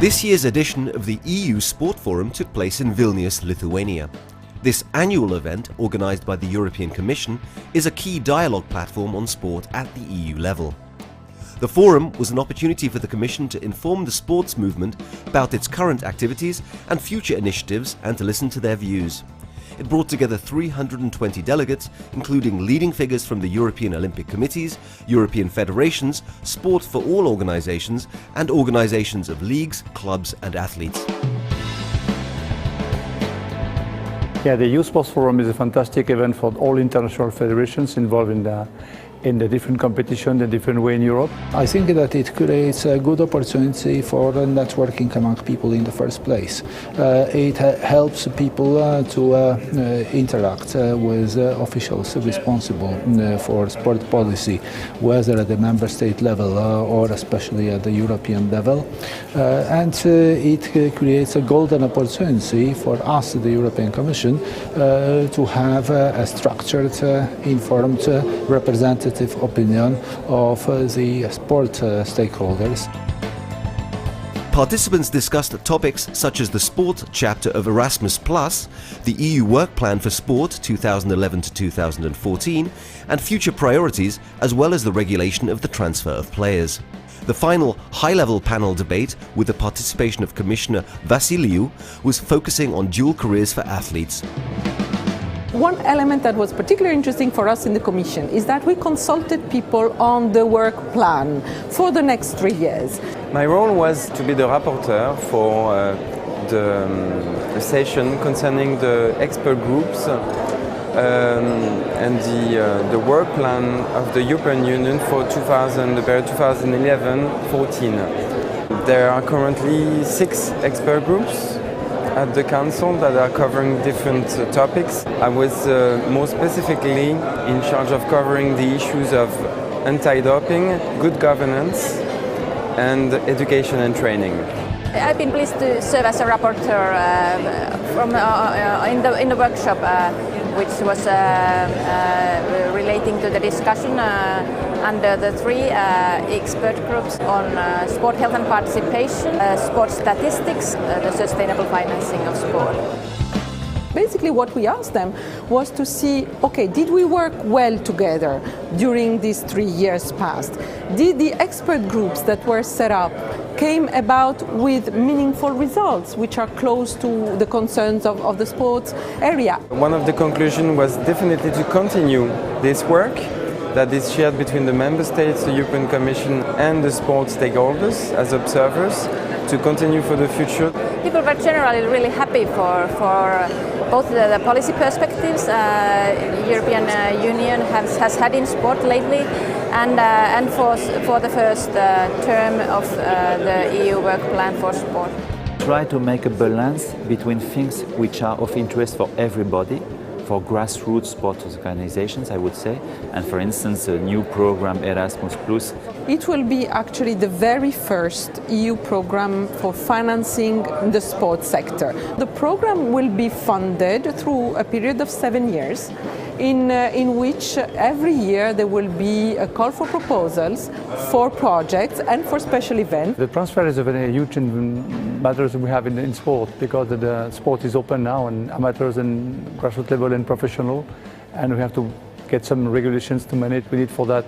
This year's edition of the EU Sport Forum took place in Vilnius, Lithuania. This annual event, organised by the European Commission, is a key dialogue platform on sport at the EU level. The forum was an opportunity for the Commission to inform the sports movement about its current activities and future initiatives and to listen to their views. It brought together 320 delegates, including leading figures from the European Olympic Committees, European federations, Sport for All organisations and organisations of leagues, clubs and athletes. Yeah, the EU Sports Forum is a fantastic event for all international federations involved in the different competitions, the different way in Europe. I think that it creates a good opportunity for networking among people in the first place. It helps people to interact with officials responsible for sport policy, whether at the member state level or especially at the European level. And it creates a golden opportunity for us, the European Commission, to have a structured, informed, representative opinion of the sport stakeholders. Participants discussed topics such as the sport chapter of Erasmus+, the EU Work Plan for Sport 2011 to 2014, and future priorities, as well as the regulation of the transfer of players. The final high-level panel debate, with the participation of Commissioner Vassiliou, was focusing on dual careers for athletes. One element that was particularly interesting for us in the Commission is that we consulted people on the work plan for the next 3 years. My role was to be the rapporteur for the session concerning the expert groups and the work plan of the European Union for the period 2011-14. There are currently 6 expert groups at the Council that are covering different topics. I was more specifically in charge of covering the issues of anti-doping, good governance and education and training. I've been pleased to serve as a rapporteur in the workshop which was relating to the discussion under the 3 expert groups on sport health and participation, sport statistics, the sustainable financing of sport. Basically what we asked them was to see, okay, did we work well together during these 3 years past? Did the expert groups that were set up came about with meaningful results which are close to the concerns of the sports area? One of the conclusions was definitely to continue this work that is shared between the Member States, the European Commission and the sports stakeholders as observers, to continue for the future. People were generally really happy for both the policy perspectives European Union has had in sport lately and for the first term of the EU Work Plan for Sport. Try to make a balance between things which are of interest for everybody, for grassroots sports organizations, I would say, and for instance, a new program, Erasmus+. It will be actually the very first EU program for financing the sports sector. The program will be funded through a period of 7 years, in which every year there will be a call for proposals for projects and for special events. The transfer is a very huge matter we have in sport, because the sport is open now and amateurs and grassroots level and professional, and we have to get some regulations to manage. We need for that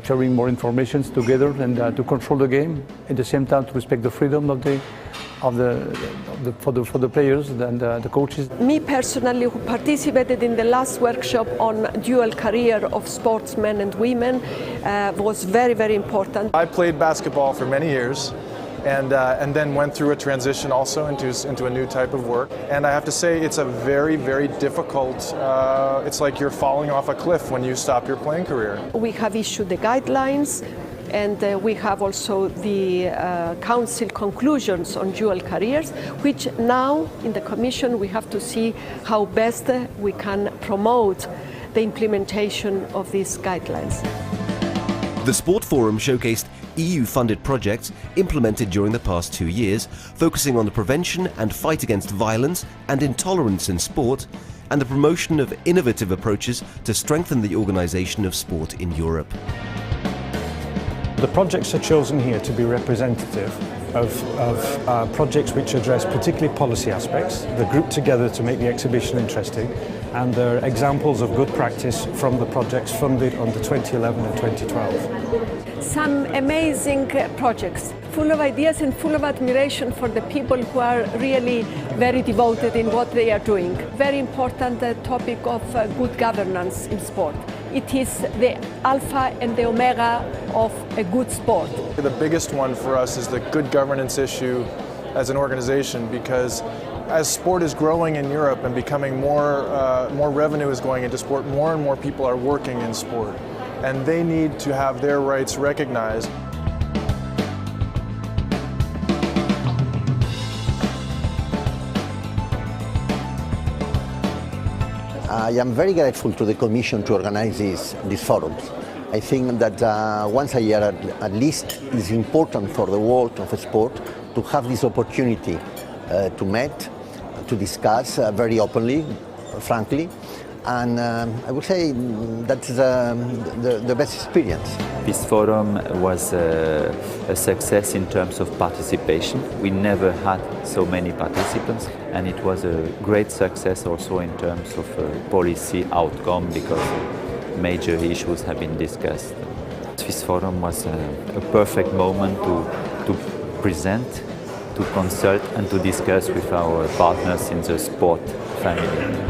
sharing more information together and to control the game, at the same time to respect the freedom for the players and the coaches. Me personally, who participated in the last workshop on dual career of sportsmen and women, was very, very important. I played basketball for many years and then went through a transition also into a new type of work. And I have to say it's a very, very difficult, it's like you're falling off a cliff when you stop your playing career. We have issued the guidelines and we have also the Council conclusions on dual careers, which now in the Commission we have to see how best we can promote the implementation of these guidelines. The Sport Forum showcased EU-funded projects implemented during the past 2 years, focusing on the prevention and fight against violence and intolerance in sport, and the promotion of innovative approaches to strengthen the organisation of sport in Europe. The projects are chosen here to be representative of projects which address particularly policy aspects. They're grouped together to make the exhibition interesting, and they're examples of good practice from the projects funded under 2011 and 2012. Some amazing projects, full of ideas and full of admiration for the people who are really very devoted in what they are doing. Very important topic of good governance in sport. It is the alpha and the omega of a good sport. The biggest one for us is the good governance issue as an organization, because as sport is growing in Europe and becoming more revenue is going into sport, more and more people are working in sport, and they need to have their rights recognized. I am very grateful to the Commission to organize these forums. I think that once a year at least is important for the world of sport to have this opportunity to meet, to discuss very openly, frankly, and I would say that's the best experience. This forum was a success in terms of participation. We never had so many participants, and it was a great success also in terms of policy outcome, because major issues have been discussed. This forum was a perfect moment to present, to consult and to discuss with our partners in the sport family.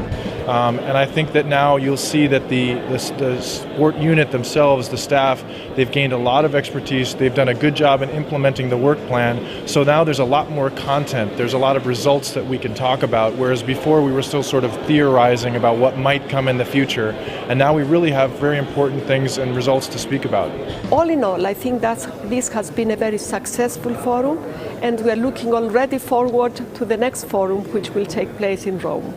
And I think that now you'll see that the sport unit themselves, the staff, they've gained a lot of expertise. They've done a good job in implementing the work plan. So now there's a lot more content. There's a lot of results that we can talk about, whereas before we were still sort of theorizing about what might come in the future. And now we really have very important things and results to speak about. All in all, I think this has been a very successful forum, and we are looking already forward to the next forum, which will take place in Rome.